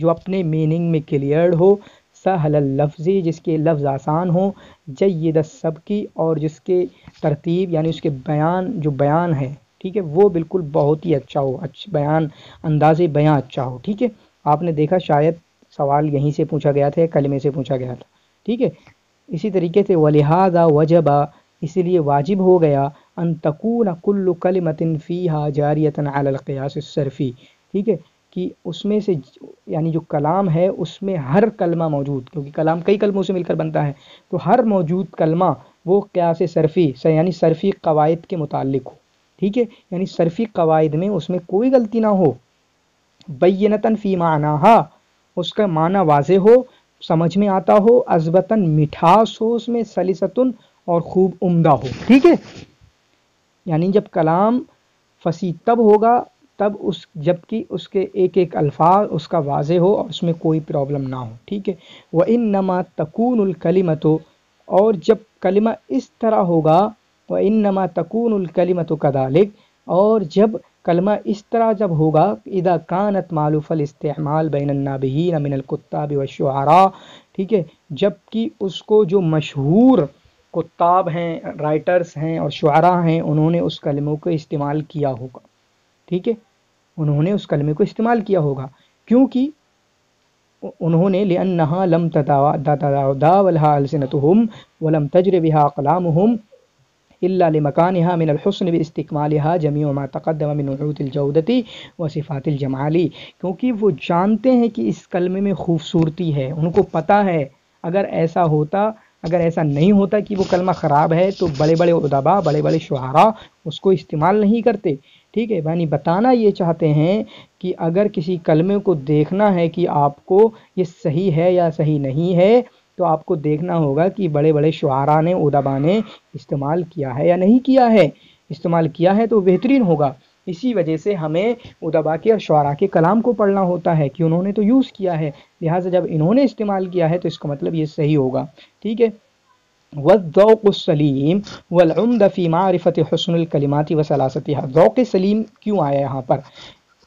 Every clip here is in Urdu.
جو اپنے میننگ میں کلیئرڈ ہو، سہل اللفظی جس کے لفظ آسان ہو، جید السبکی اور جس کے ترتیب یعنی اس کے بیان جو بیان ہے ٹھیک ہے وہ بالکل بہت ہی اچھا ہو، اچھا بیان، انداز بیان اچھا ہو ٹھیک ہے۔ آپ نے دیکھا شاید سوال یہیں سے پوچھا گیا تھا، کلمے سے پوچھا گیا تھا ٹھیک ہے۔ اسی طریقے سے ولہذا وجب اسی لیے واجب ہو گیا ان تکون کل کلمۃ فیہا جاریۃ علی القیاس الصرفی ٹھیک ہے، کہ اس میں سے یعنی جو کلام ہے اس میں ہر کلمہ موجود، کیونکہ کلام کئی کلموں سے مل کر بنتا ہے، تو ہر موجود کلمہ وہ قیاس صرفی یعنی صرفی قواعد کے متعلق ہو ٹھیک ہے، یعنی صرفی قواعد میں اس میں کوئی غلطی نہ ہو، بینتاً فی معناہا اس کا معنی واضح ہو، سمجھ میں آتا ہو، عذبتاً مٹھاس ہو اس میں، سلستن اور خوب عمدہ ہو ٹھیک ہے۔ یعنی جب کلام فصیح تب ہوگا تب جبکہ اس کے ایک ایک الفاظ اس کا واضح ہو اور اس میں کوئی پرابلم نہ ہو ٹھیک ہے۔ وَإِنَّمَا تَكُونُ الْكَلِمَةُ اور جب کلمہ اس طرح ہوگا، وَإِنَّمَا تَكُونُ الْكَلِمَةُ كَذَلِكَ اور جب کلمہ اس طرح جب ہوگا، اذا كانت معلوف الاستعمال بین النابغین من الکتاب والشعراء ٹھیک ہے، جبکہ اس کو جو مشہور کتاب ہیں، رائٹرز ہیں اور شعراء ہیں انہوں نے اس کلموں کو استعمال کیا ہوگا ٹھیک ہے، انہوں نے اس کلمے کو استعمال کیا ہوگا، کیونکہ انہوں نے لأنها لم تتداولها ألسنتهم ولم تجر بها أقلامهم إلا لمكانها من الحسن باستكمالها جميع ما تقدم من نعوت الجودة وصفات الجمال، کیونکہ وہ جانتے ہیں کہ اس کلمے میں خوبصورتی ہے، ان کو پتہ ہے اگر ایسا نہیں ہوتا کہ وہ کلمہ خراب ہے تو بڑے بڑے ادبا، بڑے بڑے شعراء اس کو استعمال نہیں کرتے ٹھیک ہے۔ یعنی بتانا یہ چاہتے ہیں کہ اگر کسی کلمے کو دیکھنا ہے کہ آپ کو یہ صحیح ہے یا صحیح نہیں ہے تو آپ کو دیکھنا ہوگا کہ بڑے بڑے شعراء نے، ادبا نے استعمال کیا ہے یا نہیں کیا ہے، استعمال کیا ہے تو بہترین ہوگا۔ اسی وجہ سے ہمیں ادبا کے اور شعراء کے کلام کو پڑھنا ہوتا ہے کہ انہوں نے تو یوز کیا ہے، لہٰذا جب انہوں نے استعمال کیا ہے تو اس کا مطلب یہ صحیح ہوگا ٹھیک ہے۔ والذوق السلیم والعمدہ فی معرفت حسن الکلمات وسلاستها، ذوق سلیم کیوں آیا یہاں پر،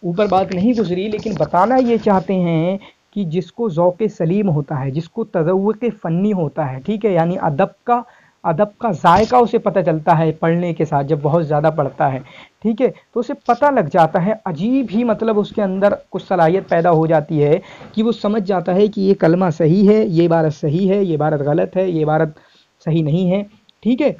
اوپر بات نہیں گزری لیکن بتانا یہ چاہتے ہیں کہ جس کو ذوق سلیم ہوتا ہے، جس کو تذوق فنی ہوتا ہے ٹھیک ہے، یعنی ادب کا ذائقہ اسے پتہ چلتا ہے پڑھنے کے ساتھ، جب بہت زیادہ پڑھتا ہے ٹھیک ہے تو اسے پتہ لگ جاتا ہے، عجیب ہی مطلب اس کے اندر کچھ صلاحیت پیدا ہو جاتی ہے کہ وہ سمجھ جاتا ہے کہ یہ کلمہ صحیح ہے، یہ عبارت صحیح ہے، یہ عبارت غلط ہے، یہ عبارت صحیح نہیں ہے ٹھیک ہے۔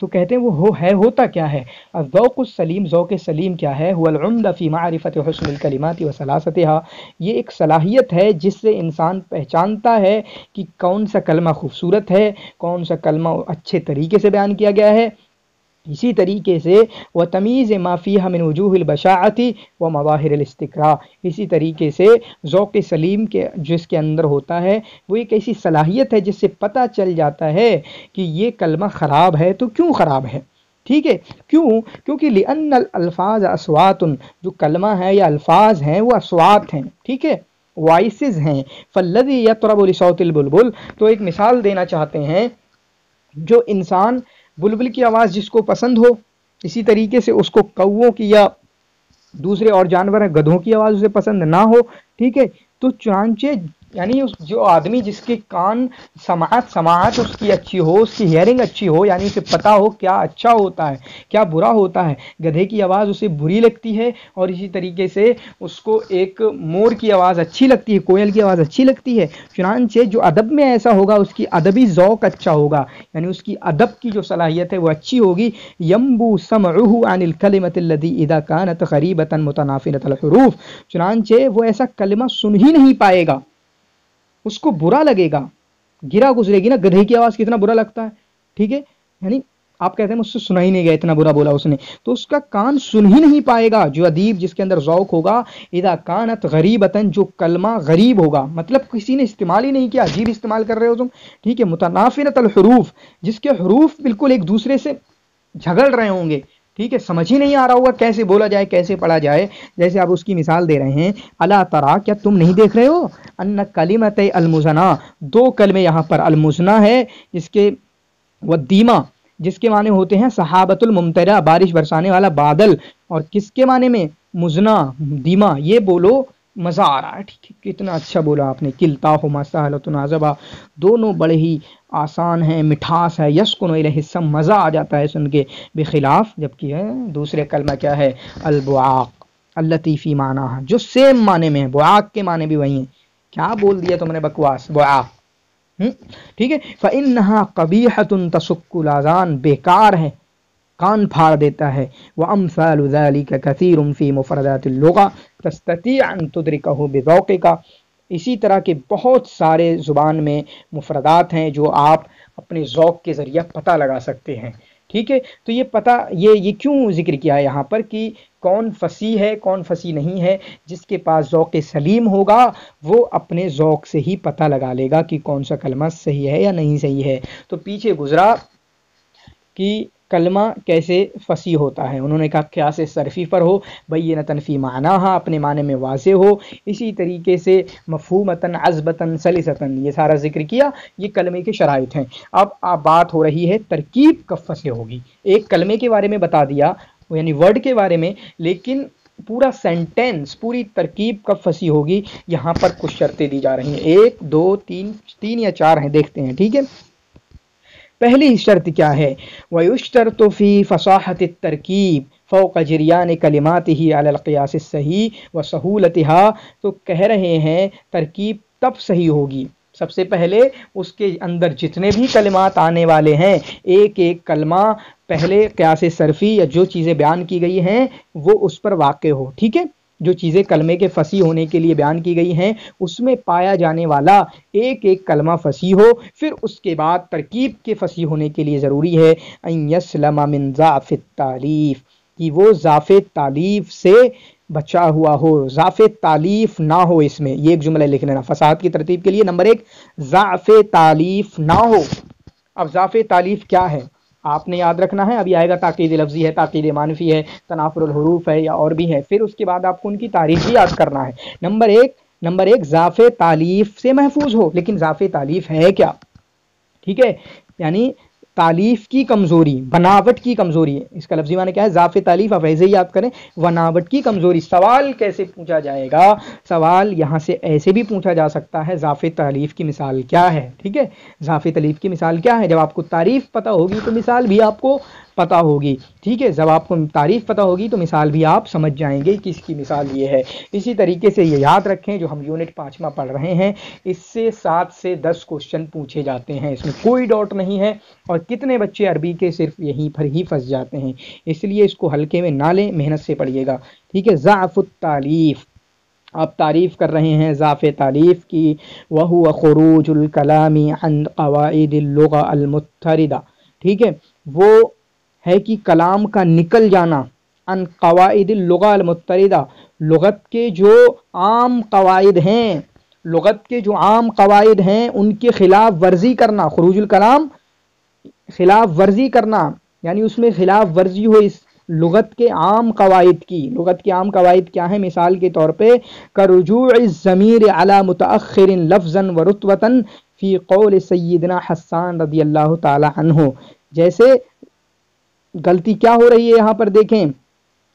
تو کہتے ہیں وہ ہوتا کیا ہے، الذوق السلیم، ذوق سلیم کیا ہے، هو العمدہ فی معرفت حسن الکلمات وسلاستها، یہ ایک صلاحیت ہے جس سے انسان پہچانتا ہے کہ کون سا کلمہ خوبصورت ہے، کون سا کلمہ اچھے طریقے سے بیان کیا گیا ہے، اسی طریقے سے وتمیز ما فیہا من وجوہ البشاعۃ ومظاہر الاستقراء، اسی طریقے سے ذوق سلیم کے جس کے اندر ہوتا ہے وہ ایک ایسی صلاحیت ہے جس سے پتہ چل جاتا ہے کہ یہ کلمہ خراب ہے تو کیوں خراب ہے ٹھیک ہے، کیونکہ لأن الالفاظ اصوات، جو کلمہ ہے یا الفاظ ہیں وہ اصوات ہیں ٹھیک ہے، وائسز ہیں، فالذی یطرب لصوت البلبل، تو ایک مثال دینا چاہتے ہیں، جو انسان بلبل کی آواز جس کو پسند ہو، اسی طریقے سے اس کو کووں کی یا دوسرے اور جانور ہیں گدھوں کی آواز اسے پسند نہ ہو ٹھیک ہے، تو چنانچہ یعنی جو آدمی جس کے کان سماعت اس کی اچھی ہو، اس کی ہیئرنگ اچھی ہو، یعنی اسے پتہ ہو کیا اچھا ہوتا ہے کیا برا ہوتا ہے، گدھے کی آواز اسے بری لگتی ہے اور اسی طریقے سے اس کو ایک مور کی آواز اچھی لگتی ہے، کوئل کی آواز اچھی لگتی ہے، چنانچہ جو ادب میں ایسا ہوگا اس کی ادبی ذوق اچھا ہوگا، یعنی اس کی ادب کی جو صلاحیت ہے وہ اچھی ہوگی، ینبو سمعہ عن الکلمۃ التي اذا كانت غریبۃ متنافرۃ الحروف، چنانچہ وہ ایسا کلمہ سن ہی نہیں پائے گا، اس کو برا لگے گا، گرا گزرے گی نا، گدھے کی آواز کتنا برا لگتا ہے ٹھیک ہے، یعنی آپ کہتے ہیں مجھ سے سنا ہی نہیں گیا، اتنا برا بولا اس نے، تو اس کا کان سن ہی نہیں پائے گا، جو ادیب جس کے اندر ذوق ہوگا، اذا کانت غریبتاً، جو کلمہ غریب ہوگا، مطلب کسی نے استعمال ہی نہیں کیا، عجیب استعمال کر رہے ہو تم ٹھیک ہے، متنافرۃ الحروف، جس کے حروف بالکل ایک دوسرے سے جھگڑ رہے ہوں گے ٹھیک ہے، سمجھ ہی نہیں آ رہا ہوگا کیسے بولا جائے کیسے پڑھا جائے، جیسے آپ اس کی مثال دے رہے ہیں، الا ترا، کیا تم نہیں دیکھ رہے ہو، ان کلمۃ المزنا، دو کلمے یہاں پر، المزنا ہے جس کے والدیمہ جس کے معنی ہوتے ہیں صحابۃ الممطرہ، بارش برسانے والا بادل، اور کس کے معنی میں، مزنا دیمہ، یہ بولو مزہ آ رہا ہے، ٹھیک ہے، کتنا اچھا بولا آپ نے، کلتاہما سہلۃ عذبا، دونوں بڑے ہی آسان ہیں، مٹھاس ہے، یسکن الیہ السم، مزہ آ جاتا ہے سن کے، بخلاف جبکہ ہے دوسرے کلمہ کیا ہے، البعاق التی فی معناها، جو سیم معنی میں ہے، بعاق کے معنی بھی وہی ہیں، کیا بول دیا تم نے بکواس، بعاق، ٹھیک ہے، فإنها قبیحۃ تسک الاذان، بیکار ہے، کان پھاڑ دیتا ہے، وامثال ذلك كثير في مفردات اللغة تستطيع ان تدركه بذوقك، اسی طرح کے بہت سارے زبان میں مفردات ہیں جو آپ اپنے ذوق کے ذریعہ پتہ لگا سکتے ہیں، ٹھیک ہے، تو یہ پتہ یہ کیوں ذکر کیا ہے یہاں پر کہ کون فصیح ہے کون فصیح نہیں ہے، جس کے پاس ذوق سلیم ہوگا وہ اپنے ذوق سے ہی پتہ لگا لے گا کہ کون سا کلمہ صحیح ہے یا نہیں صحیح ہے۔ تو پیچھے گزرا کہ کلمہ کیسے فصیح ہوتا ہے، انہوں نے کہا قیاس صرفی پر ہو، بینۃ فی معناہا، اپنے معنی میں واضح ہو، اسی طریقے سے مفہومتاً عذبتاً سلستاً، یہ سارا ذکر کیا، یہ کلمے کے شرائط ہیں۔ اب بات ہو رہی ہے ترکیب کب فصیح ہوگی، ایک کلمے کے بارے میں بتا دیا یعنی ورڈ کے بارے میں، لیکن پورا سینٹینس پوری ترکیب کب فصیح ہوگی، یہاں پر کچھ شرطیں دی جا رہی ہیں، 1 2 3 یا 4 ہیں، دیکھتے ہیں، ٹھیک ہے۔ پہلی شرط کیا ہے، وَيُشْتَرْطُ فِي فَصَاحَةِ التَّرْكِيب فَوْقَ جِرْيَانِ كَلِمَاتِهِ عَلَى الْقِيَاسِ الصَّحِيحِ وَسَهُولَتِهَا، تو کہہ رہے ہیں ترکیب تب صحیح ہوگی، سب سے پہلے اس کے اندر جتنے بھی کلمات آنے والے ہیں، ایک ایک کلمہ پہلے قیاس صرفی یا جو چیزیں بیان کی گئی ہیں وہ اس پر واقع ہو، ٹھیک ہے، جو چیزیں کلمے کے فصیح ہونے کے لیے بیان کی گئی ہیں اس میں پایا جانے والا ایک ایک کلمہ فصیح ہو، پھر اس کے بعد ترکیب کے فصیح ہونے کے لیے ضروری ہے ان یسلم من ضعف التالیف، کہ وہ ضعف تالیف سے بچا ہوا ہو، ضعف تالیف نہ ہو، اس میں یہ ایک جملہ لکھ لینا فصاحت کی ترتیب کے لیے، نمبر 1 ضعف تالیف نہ ہو۔ اب ضعف تالیف کیا ہے آپ نے یاد رکھنا ہے، ابھی آئے گا تاکید لفظی ہے، تاکید معنفی ہے، تنافر الحروف ہے یا اور بھی ہے، پھر اس کے بعد آپ کو ان کی تعریف بھی یاد کرنا ہے۔ نمبر ایک ضعف تالیف سے محفوظ ہو، لیکن ضعف تالیف ہے کیا، ٹھیک ہے، یعنی تالیف کی کمزوری، بناوٹ کی کمزوری ہے، اس کا لفظی معنی کیا ہے، ضعف تالیف، آپ ایسے ہی یاد کریں، بناوٹ کی کمزوری۔ سوال کیسے پوچھا جائے گا، سوال یہاں سے ایسے بھی پوچھا جا سکتا ہے، ضعف تالیف کی مثال کیا ہے، ٹھیک ہے، ضعف تالیف کی مثال کیا ہے، جب آپ کو تعریف پتہ ہوگی تو مثال بھی آپ کو پتہ ہوگی، ٹھیک ہے، جب آپ کو تعریف پتہ ہوگی تو مثال بھی آپ سمجھ جائیں گے کہ اس کی مثال یہ ہے۔ اسی طریقے سے یہ یاد رکھیں جو ہم یونٹ 5واں پڑھ رہے ہیں اس سے 7 سے 10 کوشچن پوچھے جاتے ہیں، اس میں کوئی ڈاؤٹ نہیں ہے، اور کتنے بچے عربی کے صرف یہیں پر ہی پھنس جاتے ہیں، اس لیے اس کو ہلکے میں نہ لیں، محنت سے پڑھیے گا، ٹھیک ہے۔ ضعف التالیف، آپ تعریف کر رہے ہیں ضعف تالیف کی، وَهُوَ خُرُوجُ الْكَلَامِ عَنْ قَوَائِدِ اللُّغَةِ الْمُتَّرِدَةِ، ٹھیک ہے، وہ ہے کہ کلام کا نکل جانا عن قواعد اللغة المتردہ، لغت کے جو عام قواعد ہیں، لغت کے جو عام قواعد ہیں ان کے خلاف ورزی کرنا، خروج الکلام خلاف ورزی کرنا، یعنی اس میں خلاف ورزی ہو اس لغت کے عام قواعد کی۔ لغت کے عام قواعد کیا ہیں، مثال کے طور پہ کرجوع الضمیر علی متأخر لفظا ورتبۃ فی قول سیدنا حسان رضی اللہ تعالی عنہ، جیسے غلطی کیا ہو رہی ہے یہاں پر دیکھیں،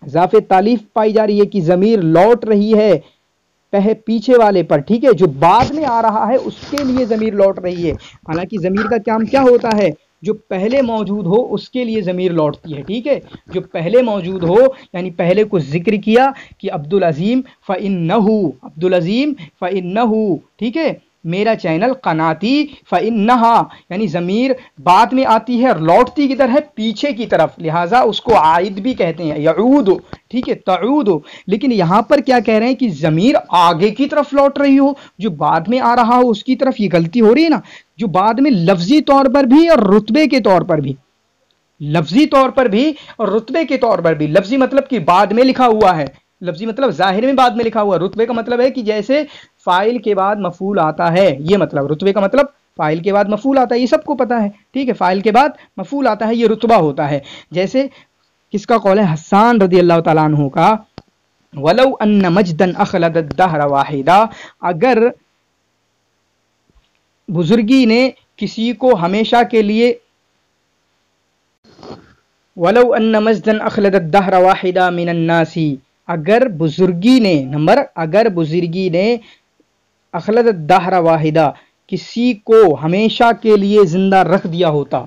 ضعف تالیف پائی جا رہی ہے کہ ضمیر لوٹ رہی ہے پیچھے والے پر، ٹھیک ہے، جو بعد میں آ رہا ہے اس کے لیے ضمیر لوٹ رہی ہے، حالانکہ ضمیر کا کام کیا ہوتا ہے، جو پہلے موجود ہو اس کے لیے ضمیر لوٹتی ہے، ٹھیک ہے، جو پہلے موجود ہو، یعنی پہلے کچھ ذکر کیا کہ عبدالعظیم فإنہ، ٹھیک ہے، میرا چینل قناتی فإنہا، یعنی ضمیر بعد میں آتی ہے اور لوٹتی کدھر ہے، پیچھے کی طرف، لہٰذا اس کو عائد بھی کہتے ہیں، یعود، ٹھیک ہے، تعود، لیکن یہاں پر کیا کہہ رہے ہیں کہ ضمیر آگے کی طرف لوٹ رہی ہو، جو بعد میں آ رہا ہو اس کی طرف، یہ غلطی ہو رہی ہے نا، جو بعد میں لفظی طور پر بھی اور رتبے کے طور پر بھی، لفظی طور پر بھی اور رتبے کے طور پر بھی، لفظی مطلب کہ بعد میں لکھا ہوا ہے، لفظی مطلب ظاہر میں بعد میں لکھا ہوا، رتبے کا مطلب ہے کہ جیسے فاعل کے بعد مفعول آتا ہے، یہ مطلب رتبے کا مطلب فاعل کے بعد مفعول آتا ہے، یہ سب کو پتا ہے، ٹھیک ہے، فاعل کے بعد مفعول آتا ہے، یہ رتبہ ہوتا ہے، جیسے کس کا قول ہے، حسان رضی اللہ تعالیٰ عنہ کا، وَلَوْ أَنَّ مَجْدًا أَخْلَدَ الدَّهْرَ وَاحِدًا، اگر بزرگی نے کسی کو ہمیشہ کے لیے، وَلَوْ أَنَّ مَجْدًا أَخْلَدَ الدَّهْرَ وَاحِدًا مِنَ النَّاسِ اگر بزرگی نے اگر بزرگی نے اخلد الدہر واحدہ کسی کو ہمیشہ کے لیے زندہ رکھ دیا ہوتا،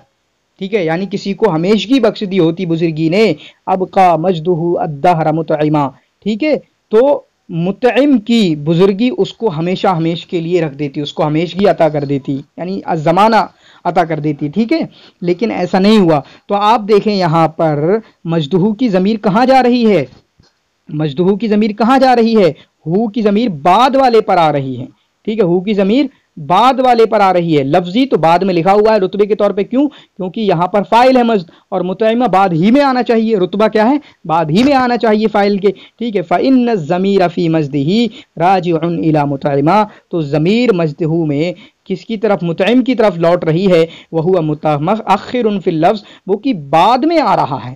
ٹھیک ہے، یعنی کسی کو ہمیشگی بخش دی ہوتی بزرگی نے، ابقا مجدہ الدہر مطعما، ٹھیک ہے، تو مطعم کی بزرگی اس کو ہمیشہ کے لیے رکھ دیتی، اس کو ہمیشگی عطا کر دیتی، یعنی الزمانہ عطا کر دیتی، ٹھیک ہے، لیکن ایسا نہیں ہوا۔ تو آپ دیکھیں یہاں پر مجدہ کی ضمیر کہاں جا رہی ہے؟ مجدہ کی ضمیر کہاں جا رہی ہے؟ ہو کی ضمیر بعد والے پر آ رہی ہے، ٹھیک ہے، ہو کی ضمیر بعد والے پر آ رہی ہے، لفظی تو بعد میں لکھا ہوا ہے رتبے کے طور پہ، کیوں؟ کیونکہ یہاں پر فاعل ہے مجد، اور مطعمہ بعد ہی میں آنا چاہیے، رتبہ کیا ہے؟ بعد ہی میں آنا چاہیے فاعل کے، ٹھیک ہے۔ فإن الضمیر فی مجدہ راجع الی مطعمہ، تو ضمیر مجدہ میں کس کی طرف؟ مطعم کی طرف لوٹ رہی ہے، وہو متأخر فی اللفظ، وہ کہ بعد میں آ رہا ہے،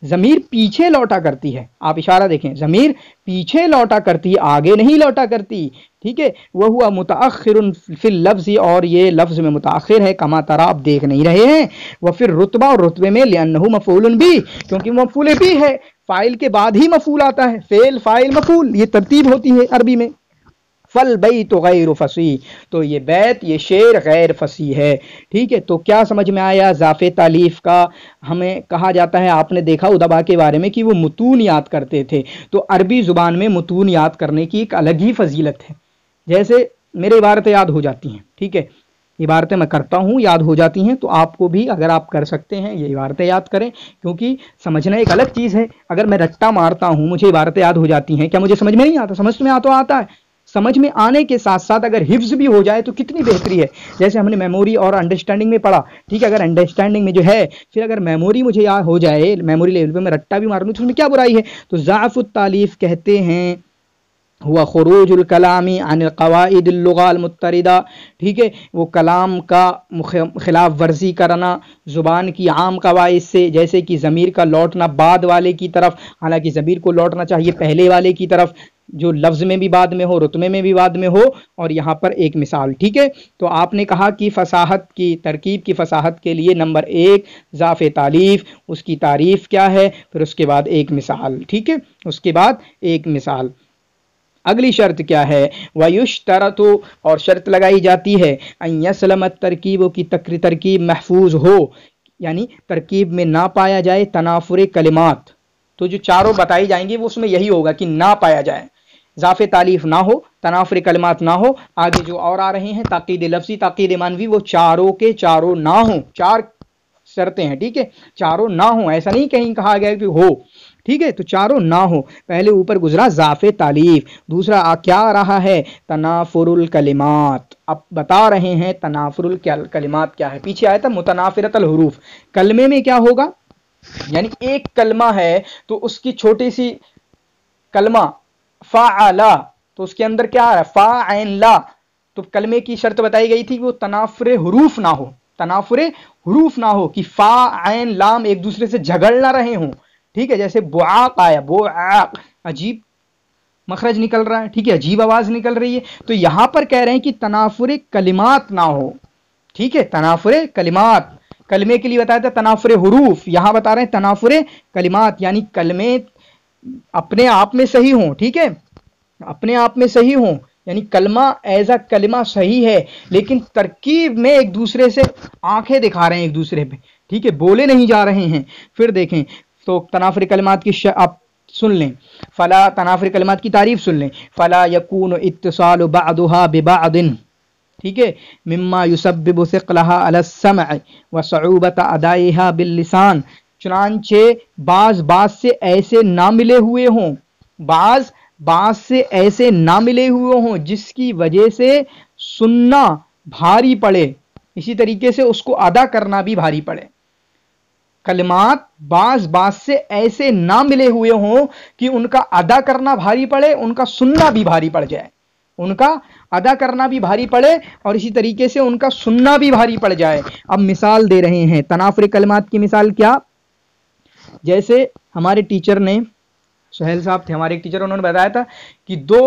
ضمیر پیچھے لوٹا کرتی ہے، آپ اشارہ دیکھیں، ضمیر پیچھے لوٹا کرتی ہے، آگے نہیں لوٹا کرتی، ٹھیک ہے۔ وہو متأخر فی اللفظ، اور یہ لفظ میں متأخر ہے، کما ترى، آپ دیکھ نہیں رہے ہیں، وفر رتبہ، اور رتبے میں، لأنہ مفعول بھی، کیونکہ مفعول بھی ہے، فاعل کے بعد ہی مفعول آتا ہے، فعل فاعل مفعول، یہ ترتیب ہوتی ہے عربی میں۔ فالبیت غیر فصیح، تو یہ بیت، یہ شعر غیر فصیح ہے، ٹھیک ہے۔ تو کیا سمجھ میں آیا؟ اضافہ تالیف کا ہمیں کہا جاتا ہے، آپ نے دیکھا ادبا کے بارے میں کہ وہ متون یاد کرتے تھے، تو عربی زبان میں متون یاد کرنے کی ایک الگ ہی فضیلت ہے۔ جیسے میرے عبارتیں یاد ہو جاتی ہیں، ٹھیک ہے، عبارتیں میں کرتا ہوں یاد ہو جاتی ہیں، تو آپ کو بھی اگر آپ کر سکتے ہیں یہ عبارتیں یاد کریں، کیونکہ سمجھنا ایک الگ چیز ہے۔ اگر میں رٹا مارتا ہوں، مجھے عبارتیں یاد ہو جاتی ہیں، کیا مجھے سمجھ میں نہیں آتا؟ سمجھ میں آتا ہے، سمجھ میں آنے کے ساتھ ساتھ اگر حفظ بھی ہو جائے تو کتنی بہتری ہے۔ جیسے ہم نے میموری اور انڈرسٹینڈنگ میں پڑھا، ٹھیک ہے، اگر انڈرسٹینڈنگ میں جو ہے، پھر اگر میموری مجھے یاد ہو جائے، میموری لیول پہ میں رٹا بھی مار لوں تو اس میں کیا برائی ہے؟ تو ضعف التالیف کہتے ہیں ہوا خروج الکلام عن القواعد اللغہ المضطردہ، ٹھیک ہے، وہ کلام کا خلاف ورزی کرنا زبان کی عام قواعد سے، جیسے کہ ضمیر کا لوٹنا بعد والے کی طرف، حالانکہ ضمیر کو لوٹنا چاہیے پہلے والے کی طرف، جو لفظ میں بھی بعد میں ہو، رتبے میں بھی بعد میں ہو۔ اور یہاں پر ایک مثال، ٹھیک ہے، تو آپ نے کہا کہ فصاحت کی ترکیب کی فصاحت کے لیے نمبر 1 ضعف تالیف، اس کی تعریف کیا ہے، پھر اس کے بعد ایک مثال، ٹھیک ہے، اس کے بعد ایک مثال۔ اگلی شرط کیا ہے؟ وَيُشْتَرَطُ، اور شرط لگائی جاتی ہے، ان یسلم الترکیب، کی ترکیب محفوظ ہو، یعنی ترکیب میں نہ پایا جائے تنافر کلمات، تو جو چاروں بتائی جائیں گی وہ اس میں یہی ہوگا کہ نہ پایا جائے، ضعف تالیف نہ ہو، تنافر کلمات نہ ہو، آگے جو اور آ رہے ہیں تاکید لفظی، تاکید معنوی، وہ چاروں کے چاروں نہ ہوں، چار شرطیں ہیں، ٹھیک ہے، چاروں نہ ہوں، ایسا نہیں کہیں کہا گیا کہ ہو، ٹھیک ہے، تو چاروں نہ ہو۔ پہلے اوپر گزرا ضعف تالیف، دوسرا کیا آ رہا ہے؟ تنافر الکلمات، اب بتا رہے ہیں تنافر الکلمات کیا ہے، پیچھے آیا تھا متنافرت الحروف، کلمے میں کیا ہوگا، یعنی ایک کلمہ ہے تو اس کی چھوٹی سی کلمہ فعلا، تو اس کے اندر کیا آ رہا ہے؟ فا عین لا، تو کلمے کی شرط بتائی گئی تھی کہ وہ تنافر حروف نہ ہو، تنافر حروف نہ ہو، کہ فا عین لام ایک دوسرے سے جھگڑ نہ رہے ہوں، ٹھیک ہے، جیسے بعاق آیا، بعاق، عجیب مخرج نکل رہا ہے، ٹھیک ہے، عجیب آواز نکل رہی ہے، تو یہاں پر کہہ رہے ہیں کہ تنافر کلمات نہ ہو، ٹھیک ہے، تنافر کلمات، کلمے کے لیے بتایا تھا تنافر حروف، یہاں بتا رہے ہیں تنافر کلمات، یعنی کلمے اپنے آپ میں صحیح ہوں، ٹھیک ہے، اپنے آپ میں صحیح ہوں، یعنی کلمہ ایز اے کلمہ صحیح ہے، لیکن ترکیب میں ایک دوسرے سے آنکھیں دکھا رہے ہیں ایک دوسرے پہ، ٹھیک ہے، بولے نہیں جا رہے ہیں۔ پھر دیکھیں تو تنافر کلمات کی آپ سن لیں، فلا، تنافر کلمات کی تعریف سن لیں، فلا یکون اتصال بعضها ببعض، ٹھیک ہے، مما یسبب ثقلها علی السمع وصعوبۃ ادائها باللسان، چنانچہ بعض سے ایسے نہ ملے ہوئے ہوں، بعض سے ایسے نہ ملے ہوئے ہوں جس کی وجہ سے سننا بھاری پڑے، اسی طریقے سے اس کو ادا کرنا بھی بھاری پڑے، کلمات بعض سے ایسے نہ ملے ہوئے ہوں کہ ان کا ادا کرنا بھاری پڑے، ان کا سننا بھی بھاری پڑ جائے، ان کا ادا کرنا بھی بھاری پڑے اور اسی طریقے سے ان کا سننا بھی بھاری پڑ جائے۔ اب مثال دے رہے ہیں تنافر کلمات کی، مثال کیا؟ جیسے ہمارے ٹیچر نے، سہیل صاحب تھے ہمارے ایک ٹیچر، انہوں نے بتایا تھا کہ دو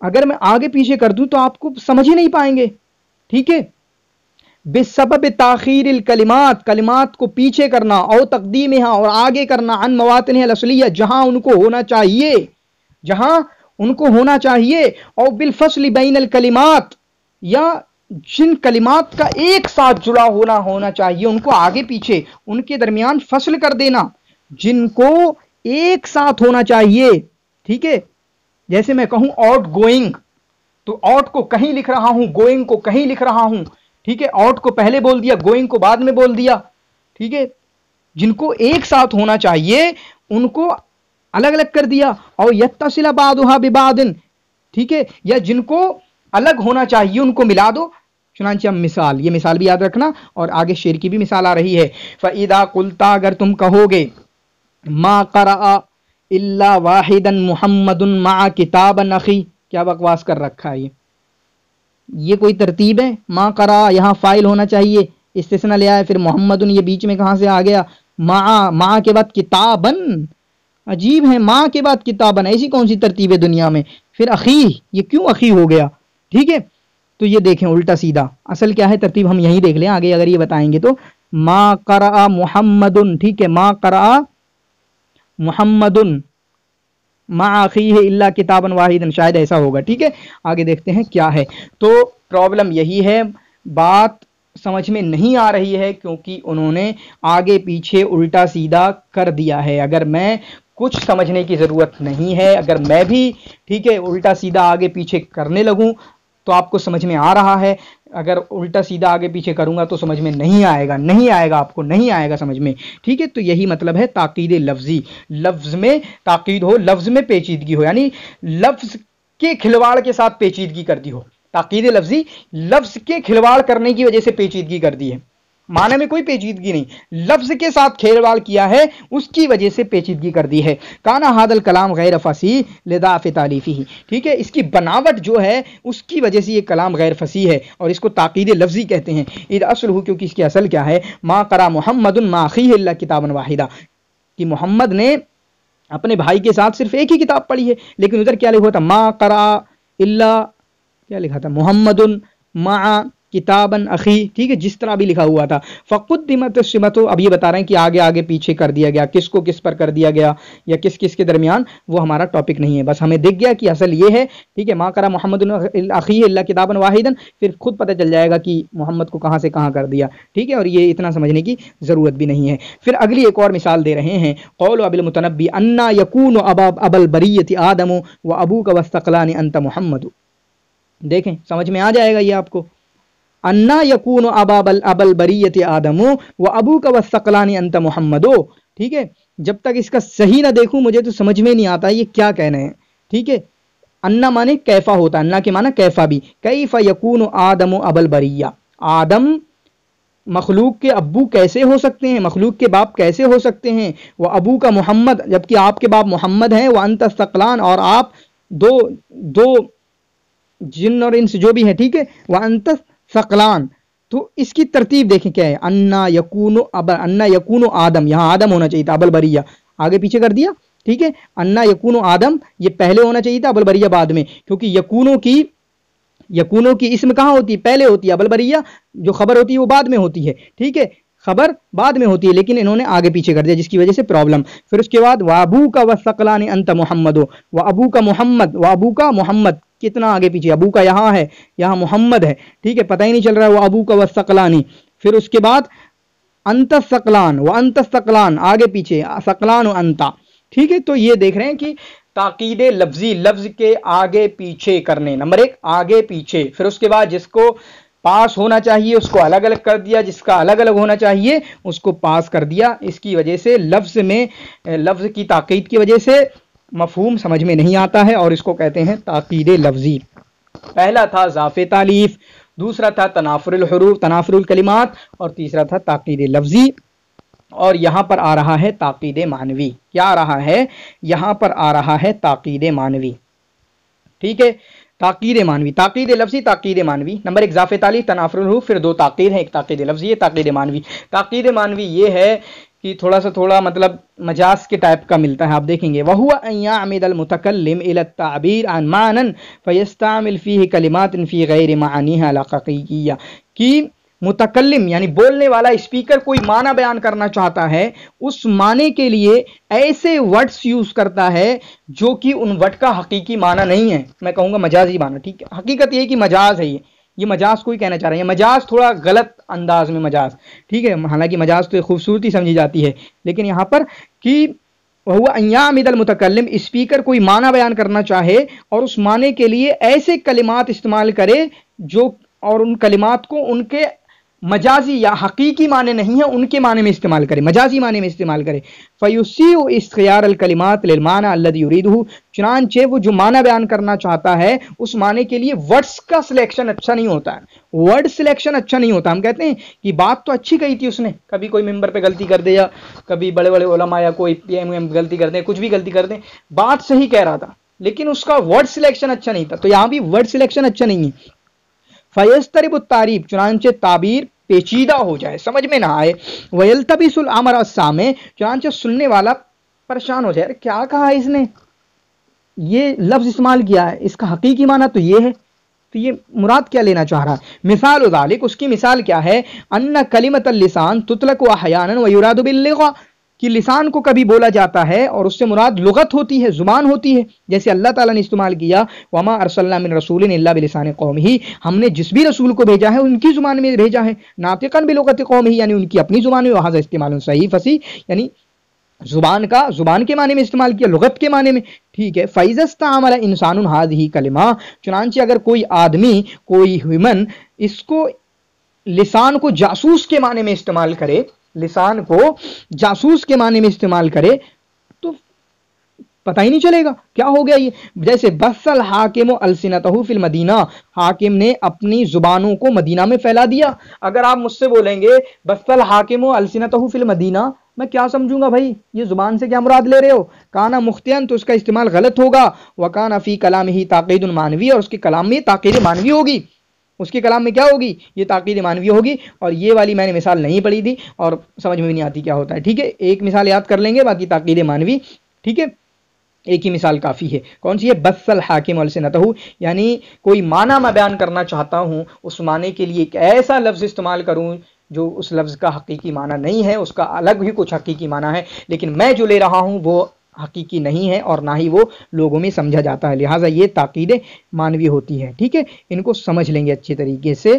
اگر میں آگے پیچھے کر دوں تو آپ کو سمجھ ہی نہیں پائیں گے. ٹھیک ہے. بسبب تاخیر الکلمات، کلمات کو پیچھے کرنا، او تقدیمها اور آگے کرنا، عن مواطنها الاصلیہ جہاں ان کو ہونا چاہیے، جہاں ان کو ہونا چاہیے، او بالفصل بین الکلمات یا جن کلمات کا ایک ساتھ جڑا ہونا چاہیے ان کو آگے پیچھے ان کے درمیان فصل کر دینا، جن کو ایک ساتھ ہونا چاہیے. ٹھیک ہے. جیسے میں کہوں آؤٹ گوئنگ، تو آؤٹ کو کہیں لکھ رہا ہوں، گوئنگ کو کہیں لکھ رہا ہوں. ٹھیک ہے. آؤٹ کو پہلے بول دیا، گوئنگ کو بعد میں بول دیا. ٹھیک ہے. جن کو ایک ساتھ ہونا چاہیے ان کو الگ الگ کر دیا. اور یتصل بعضها ببعض، ٹھیک ہے، یا جن کو الگ ہونا چاہیے ان کو ملا دو. چنانچہ مثال، یہ مثال بھی یاد رکھنا، اور آگے شعر کی بھی مثال آ رہی ہے. فَإِذَا قُلْتَ اگر تم کہو گے ما قرأ الا واحدا محمد مع کتاب اخی، کیا بکواس کر رکھا ہے یہ کوئی ترتیب ہے؟ ما قرأ یہاں فاعل ہونا چاہیے، استثناء لیا ہے، پھر محمد یہ بیچ میں کہاں سے آ گیا؟ مع کے بعد کتابن، عجیب ہے، ماں کے بعد کتابن، ایسی کون سی ترتیب ہے دنیا میں؟ پھر اخی، یہ کیوں اخی ہو گیا؟ ٹھیک ہے. تو یہ دیکھیں الٹا سیدھا، اصل کیا ہے ترتیب ہم یہیں دیکھ لیں، آگے اگر یہ بتائیں گے تو ما قرأ محمد، ٹھیک ہے، ما قرأ محمد مع اخیہ الا کتابا واحدا، شاید ایسا ہوگا. ٹھیک ہے. آگے دیکھتے ہیں کیا ہے. تو پرابلم یہی ہے، بات سمجھ میں نہیں آ رہی ہے کیونکہ انہوں نے آگے پیچھے الٹا سیدھا کر دیا ہے. اگر میں کچھ سمجھنے کی ضرورت نہیں ہے، اگر میں بھی ٹھیک ہے الٹا سیدھا آگے پیچھے کرنے لگوں تو آپ کو سمجھ میں آ رہا ہے، اگر الٹا سیدھا آگے پیچھے کروں گا تو سمجھ میں نہیں آئے گا، نہیں آئے گا، آپ کو نہیں آئے گا سمجھ میں. ٹھیک ہے. تو یہی مطلب ہے تاکید لفظی، لفظ میں تاکید ہو، لفظ میں پیچیدگی ہو، یعنی لفظ کے کھلواڑ کے ساتھ پیچیدگی کر دی ہو. تاکید لفظی لفظ کے کھلواڑ کرنے کی وجہ سے پیچیدگی کر دی ہے، معنی میں کوئی پیچیدگی نہیں، لفظ کے ساتھ کھیلواڑ کیا ہے اس کی وجہ سے پیچیدگی کر دی ہے. کانا ھذا الکلام غیر فصیح لضعف تالیفہ، ٹھیک ہے، اس کی بناوٹ جو ہے اس کی وجہ سے یہ کلام غیر فصیح ہے اور اس کو تاکید لفظی کہتے ہیں. اذ اصلہ، کیونکہ اس کی اصل کیا ہے، ما قرأ محمد مع اخیہ الا کتابا واحدا، کہ محمد نے اپنے بھائی کے ساتھ صرف ایک ہی کتاب پڑھی ہے. لیکن ادھر کیا لکھا تھا؟ ما قرأ الا، کیا لکھا تھا؟ محمد مع کتابا اخی، ٹھیک ہے، جس طرح بھی لکھا ہوا تھا. فقدمت الصمت، اب یہ بتا رہے ہیں کہ آگے آگے پیچھے کر دیا گیا، کس کو کس پر کر دیا گیا یا کس کس کے درمیان، وہ ہمارا ٹاپک نہیں ہے، بس ہمیں دکھ گیا کہ اصل یہ ہے. ٹھیک ہے. ما قرأ محمد اخیہ الا کتابا واحدا، پھر خود پتہ چل جائے گا کہ محمد کو کہاں سے کہاں کر دیا. ٹھیک ہے. اور یہ اتنا سمجھنے کی ضرورت بھی نہیں ہے. پھر اگلی ایک اور مثال دے رہے ہیں، قول ابی المتنبی انا یکون ابا البریۃ آدم و ابوک والثقلان انت محمد. دیکھیں سمجھ میں آ جائے گا یہ آپ کو. انا یکون ابا البریۃ آدم و ابوک والثقلان انت محمد. ٹھیک ہے. جب تک اس کا صحیح نہ دیکھوں مجھے تو سمجھ میں نہیں آتا یہ کیا کہنا ہے. ٹھیک ہے. انا مانے کیفا ہوتا ہے، انا کے معنی کیفا بھی. کیف یکون آدم ابا البریہ، آدم مخلوق کے ابو کیسے ہو سکتے ہیں، مخلوق کے باپ کیسے ہو سکتے ہیں. وہ ابو کا محمد، جبکہ آپ کے باپ محمد ہیں. وہ انت الثقلان، اور آپ دو جن اور انس جو بھی ہیں. ٹھیک ہے. وہ انت ثقلان. تو اس کی ترتیب دیکھیں کیا ہے. انا یکون آدم، یہاں آدم ہونا چاہیے تھا، ابل بریہ آگے پیچھے کر دیا. ٹھیک ہے. انا یکون آدم یہ پہلے ہونا چاہیے تھا، ابل بریہ بعد میں، کیونکہ یکونوں کی اسم کہاں ہوتی ہے؟ پہلے ہوتی ہے. ابل بریہ جو خبر ہوتی ہے وہ بعد میں ہوتی ہے. ٹھیک ہے. خبر بعد میں ہوتی ہے، لیکن انہوں نے آگے پیچھے کر دیا جس کی وجہ سے پرابلم. پھر اس کے بعد وابوک والثقلان انت محمد، وابوک محمد، وابوک محمد، کتنا آگے پیچھے، ابو کا یہاں ہے، یہاں محمد ہے. ٹھیک ہے. پتہ ہی نہیں چل رہا ہے. وہ ابوک والثقلان، پھر اس کے بعد انت الثقلان، وانت الثقلان، آگے پیچھے ثقلان و انتا. ٹھیک ہے. تو یہ دیکھ رہے ہیں کہ تاکید لفظی، لفظ کے آگے پیچھے کرنے، نمبر ایک آگے پیچھے. پھر اس کے بعد جس کو پاس ہونا چاہیے اس کو الگ الگ کر دیا، جس کا الگ الگ ہونا چاہیے اس کو پاس کر دیا. اس کی وجہ سے لفظ میں، لفظ کی تاکید کی وجہ سے مفہوم سمجھ میں نہیں آتا ہے، اور اس کو کہتے ہیں تاکید لفظی. پہلا تھا اضافہ تالیف، دوسرا تھا تنافر الحروف، تنافر الکلمات، اور تیسرا تھا تاکید لفظی. اور یہاں پر آ رہا ہے تاکید معنوی. کیا آ رہا ہے؟ یہاں پر آ رہا ہے تاکید معنوی. ٹھیک ہے. تاکید معنوی، تاکید لفظی، تاکید معنوی. نمبر ایک اضافہ تالیف، تنافر الحروف، پھر دو تاکید ہے، ایک تاکید لفظی ہے، تاکید معنوی. تاکید معنوی یہ ہے کہ تھوڑا مطلب مجاز کے ٹائپ کا ملتا ہے، آپ دیکھیں گے وَهُوَ أَن يَعْمِدَ الْمُتَكَلِّمُ إِلَى التَّعْبِيرِ عَن مَعْنًى فَيَسْتَعْمِلُ فِيهِ كَلِمَاتٍ فِي غَيْرِ مَعَانِيهَا الْحَقِيقِيَّةِ، کہ متکلم یعنی بولنے والا اسپیکر کوئی معنی بیان کرنا چاہتا ہے، اس معنی کے لیے ایسے ورڈز یوز کرتا ہے جو کہ ان ورڈ کا حقیقی معنی نہیں ہے، میں کہوں گا مجازی معنی، ٹھیک ہے، حقیقت یہ ہے کہ مجاز ہے، یہ مجاز کوئی کہنا چاہ رہا ہے، یہ مجاز تھوڑا غلط انداز میں مجاز، ٹھیک ہے، حالانکہ مجاز تو خوبصورتی سمجھی جاتی ہے، لیکن یہاں پر کہ وہ ان یعمد المتکلم، اسپیکر کوئی معنی بیان کرنا چاہے اور اس معنی کے لیے ایسے کلمات استعمال کرے جو، اور ان کلمات کو ان کے مجازی یا حقیقی معنی نہیں ہے ان کے معنی میں استعمال کرے، مجازی معنی میں استعمال کرے، فیسیء اختیار الکلمات للمعنی الذی یریدہ، چنانچہ وہ جو معنی بیان کرنا چاہتا ہے اس معنی کے لیے ورڈز کا سلیکشن اچھا نہیں ہوتا ہے، ورڈ سلیکشن اچھا نہیں ہوتا، ہم کہتے ہیں کہ بات تو اچھی کہی تھی اس نے، کبھی کوئی ممبر پہ غلطی کر دے یا کبھی بڑے بڑے علماء یا کوئی پی ایم ایم غلطی کر دیں، کچھ بھی غلطی کر دیں، بات صحیح کہہ رہا تھا لیکن اس کا ورڈ سلیکشن اچھا نہیں تھا، تو یہاں بھی ورڈ سلیکشن اچھا نہیں ہے، فیضطرب التعریف، چنانچہ تعبیر پیچیدہ ہو جائے، سمجھ میں نہ آئے، ویلتبس الامر السامع، چنانچہ سننے والا پریشان ہو جائے، کیا کہا اس نے، یہ لفظ استعمال کیا ہے، اس کا حقیقی معنی تو یہ ہے، تو یہ مراد کیا لینا چاہ رہا ہے، مثال ذالک، اس کی مثال کیا ہے، ان کلمۃ اللسان تطلق احیانا ویراد باللغہ، کہ لسان کو کبھی بولا جاتا ہے اور اس سے مراد لغت ہوتی ہے، زبان ہوتی ہے، جیسے اللہ تعالیٰ نے استعمال کیا وما ارسلنا من رسول الا بلسان قومہ، ہم نے جس بھی رسول کو بھیجا ہے ان کی زبان میں بھیجا ہے، ناطقا بلغت قومہ، یعنی ان کی اپنی زبان میں، وہذا استعمال صحیح فصیح، یعنی زبان کے معنی میں استعمال کیا، لغت کے معنی میں، ٹھیک ہے، فَإِذَا اسْتَعْمَلَ إِنسَانٌ هَذِهِ کلمہ، چنانچہ اگر کوئی آدمی، کوئی ہیومن اس کو لسان کو جاسوس کے معنی میں استعمال کرے، لسان کو جاسوس کے معنی میں استعمال کرے تو پتہ ہی نہیں چلے گا کیا ہو گیا، یہ جیسے بث الحاکم السنتہ فی المدینہ، حاکم نے اپنی زبانوں کو مدینہ میں پھیلا دیا، اگر آپ مجھ سے بولیں گے بث الحاکم السنتہ فی المدینہ، میں کیا سمجھوں گا بھائی یہ زبان سے کیا مراد لے رہے ہو، کانا مختین، تو اس کا استعمال غلط ہوگا، وکانا فی کلامہ تاقید معنوی، اور اس کے کلام میں تاقید معنوی ہوگی، اس کے کلام میں کیا ہوگی، یہ تاقید معنوی ہوگی، اور یہ والی میں نے مثال نہیں پڑھی تھی اور سمجھ میں بھی نہیں آتی کیا ہوتا ہے، ٹھیک ہے، ایک مثال یاد کر لیں گے، باقی تاقید معنوی، ٹھیک ہے، ایک ہی مثال کافی ہے، کون سی ہے، بث الحاکم السنتہ، یعنی کوئی معنی میں بیان کرنا چاہتا ہوں، اس معنی کے لیے ایک ایسا لفظ استعمال کروں جو اس لفظ کا حقیقی معنی نہیں ہے، اس کا الگ ہی کچھ حقیقی معنی ہے، لیکن میں جو لے رہا ہوں وہ حقیقی نہیں ہے اور نہ ہی وہ لوگوں میں سمجھا جاتا ہے، لہٰذا یہ تاقید معنوی ہوتی ہے، ٹھیک ہے، ان کو سمجھ لیں گے اچھے طریقے سے،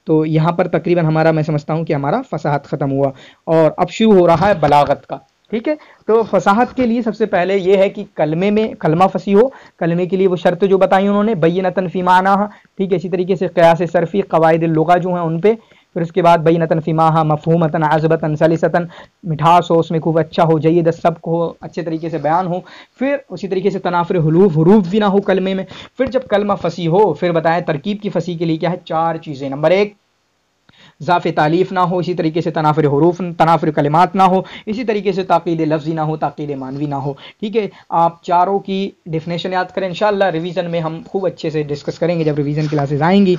تو یہاں پر تقریباً ہمارا، میں سمجھتا ہوں کہ ہمارا فصاحت ختم ہوا اور اب شروع ہو رہا ہے بلاغت کا، ٹھیک ہے، تو فصاحت کے لیے سب سے پہلے یہ ہے کہ کلمے میں کلمہ فصیح ہو، کلمے کے لیے وہ شرط جو بتائی انہوں نے، بینۃ فی معنیٰ، ٹھیک ہے، اسی طریقے سے قیاس صرفی، قواعد اللغہ جو ہیں ان پہ، پھر اس کے بعد بینۃ فی معنیٰ، مفہومۃ، عذبۃ، سلسۃ، مٹھاس ہو اس میں، خوب اچھا ہو، جید سبق ہو، اچھے طریقے سے بیان ہو، پھر اسی طریقے سے تنافر حروف بھی نہ ہو کلمے میں، پھر جب کلمہ فصیح ہو پھر بتائیں ترکیب کی فصیح کے لیے کیا ہے، 4 چیزیں، نمبر 1 اضافِ تالیف نہ ہو، اسی طریقے سے تنافر حروف، تنافر کلمات نہ ہو، اسی طریقے سے تاقید لفظی نہ ہو، تاقید معنوی نہ ہو، ٹھیک ہے، آپ چاروں کی ڈیفینیشن یاد کریں، انشاءاللہ ریویژن میں ہم خوب اچھے سے ڈسکس کریں گے جب ریویژن کلاسز آئیں گی۔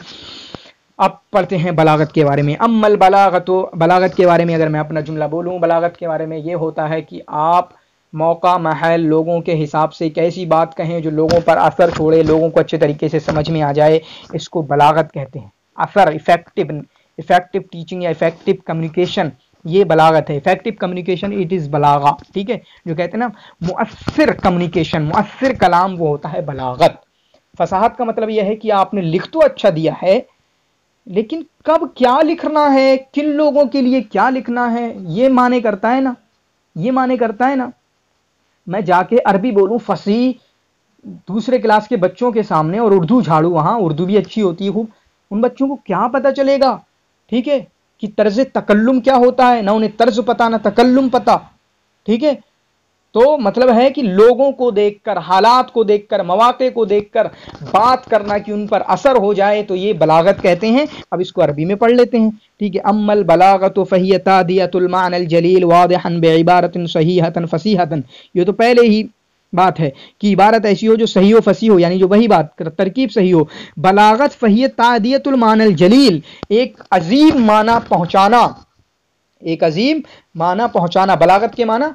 اب پڑھتے ہیں بلاغت کے بارے میں، امل بلاغت، بلاغت کے بارے میں اگر میں اپنا جملہ بولوں، بلاغت کے بارے میں یہ ہوتا ہے کہ آپ موقع، محل، لوگوں کے حساب سے ایک ایسی بات کہیں جو لوگوں پر اثر چھوڑے، لوگوں کو اچھے طریقے سے سمجھ میں آ جائے، اس کو بلاغت کہتے ہیں، اثر، افیکٹو ٹیچنگ یا افیکٹو کمیونیکیشن، یہ بلاغت ہے، افیکٹو کمیونیکیشن اٹ از بلاغہ، ٹھیک ہے، جو کہتے ہیں نا مؤثر کمیونیکیشن، مؤثر کلام، وہ ہوتا ہے بلاغت۔ فصاحت کا مطلب یہ ہے کہ آپ نے لکھ تو اچھا دیا ہے لیکن کب کیا لکھنا ہے، کن لوگوں کے لیے کیا لکھنا ہے، یہ معنی کرتا ہے نا، یہ معنی کرتا ہے نا، میں جا کے عربی بولوں فصیح دوسرے کلاس کے بچوں کے سامنے اور اردو جھاڑوں، وہاں اردو بھی اچھی ہوتی ہے خوب، ان بچوں کو کیا پتہ چلے گا، ٹھیک ہے، کہ طرز تکلم کیا ہوتا ہے، نہ انہیں طرز پتہ نہ تکلم پتہ، ٹھیک ہے، تو مطلب ہے کہ لوگوں کو دیکھ کر، حالات کو دیکھ کر، مواقع کو دیکھ کر بات کرنا کہ ان پر اثر ہو جائے، تو یہ بلاغت کہتے ہیں۔ اب اس کو عربی میں پڑھ لیتے ہیں، ٹھیک ہے، اما البلاغۃ فہی تادیۃ المعنی الجلیل واضحا بعبارۃ صحیحۃ فصیحۃ، یہ تو پہلے ہی بات ہے کہ عبارت ایسی ہو جو صحیح و فصیح ہو، یعنی جو وہی بات ترکیب صحیح ہو۔ بلاغت فہی تادیۃ المعنی الجلیل، ایک عظیم معنی پہنچانا، ایک عظیم معنی پہنچانا. بلاغت کے معنی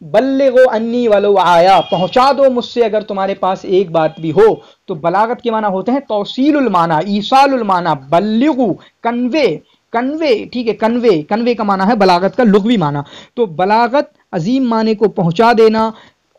بلغو انی ولو آیا، پہنچا دو مجھ سے اگر تمہارے پاس ایک بات بھی ہو. تو بلاغت کے معنی ہوتے ہیں توصیل المعنی، ایصال المعنی، بلغو، کنوے، کنوے، ٹھیک ہے، کنوے، کنوے کا معنی ہے بلاغت کا لغوی معنی. تو بلاغت عظیم معنی کو پہنچا دینا